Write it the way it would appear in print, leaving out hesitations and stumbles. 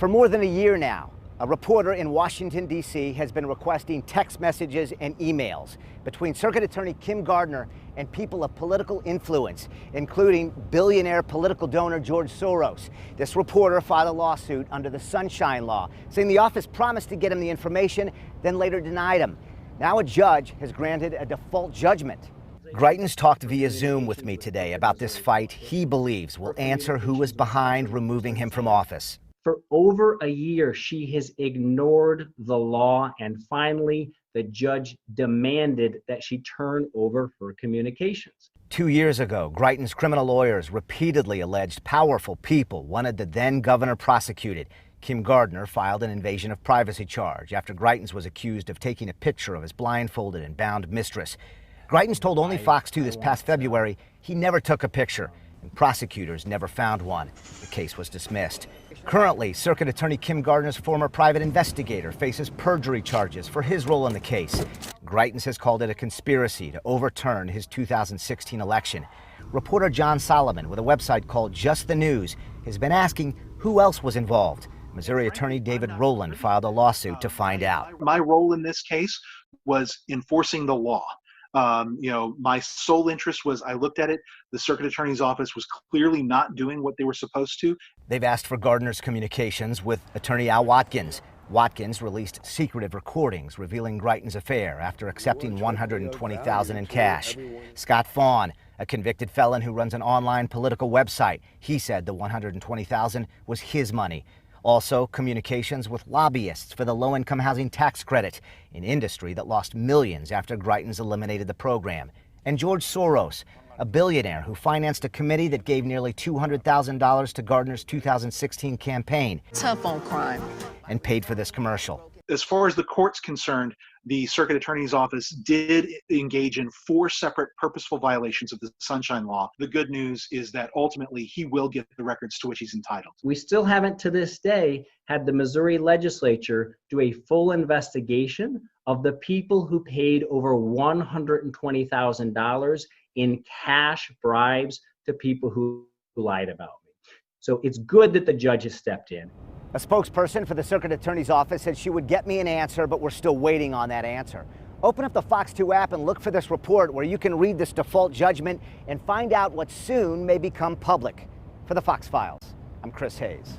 For more than a year now, a reporter in Washington, D.C. has been requesting text messages and emails between Circuit Attorney Kim Gardner and people of political influence, including billionaire political donor George Soros. This reporter filed a lawsuit under the Sunshine Law, saying the office promised to get him the information, then later denied him. Now a judge has granted a default judgment. Greitens talked via Zoom with me today about this fight he believes will answer who was behind removing him from office. For over a year, she has ignored the law, and finally, the judge demanded that she turn over her communications. 2 years ago, Greitens' criminal lawyers repeatedly alleged powerful people wanted the then governor prosecuted. Kim Gardner filed an invasion of privacy charge after Greitens was accused of taking a picture of his blindfolded and bound mistress. Greitens told only Fox 2 this past February he never took a picture, and prosecutors never found one. The case was dismissed. Currently, Circuit Attorney Kim Gardner's former private investigator faces perjury charges for his role in the case. Greitens has called it a conspiracy to overturn his 2016 election. Reporter John Solomon with a website called Just the News has been asking who else was involved. Missouri Attorney David ROLAND filed a lawsuit to find out. My role in this case was enforcing the law. My sole interest was, I looked at it, the Circuit Attorney's Office was clearly not doing what they were supposed to. They've asked for Gardner's communications with attorney Al Watkins. Watkins released secretive recordings revealing Greitens' affair after accepting $120,000 in cash. Scott Vaughn, a convicted felon who runs an online political website, he said the $120,000 was his money. Also, communications with lobbyists for the low-income housing tax credit, an industry that lost millions after Greitens eliminated the program. And George Soros, a billionaire who financed a committee that gave nearly $200,000 to Gardner's 2016 campaign. Tough on crime. And paid for this commercial. As far as the court's concerned, the Circuit Attorney's Office did engage in 4 separate purposeful violations of the Sunshine Law. The good news is that ultimately he will get the records to which he's entitled. We still haven't to this day had the Missouri legislature do a full investigation of the people who paid over $120,000 in cash bribes to people who lied about me. So it's good that the judge has stepped in. A spokesperson for the Circuit Attorney's Office said she would get me an answer, but we're still waiting on that answer. Open up the Fox 2 app and look for this report where you can read this default judgment and find out what soon may become public. For the Fox Files, I'm Chris Hayes.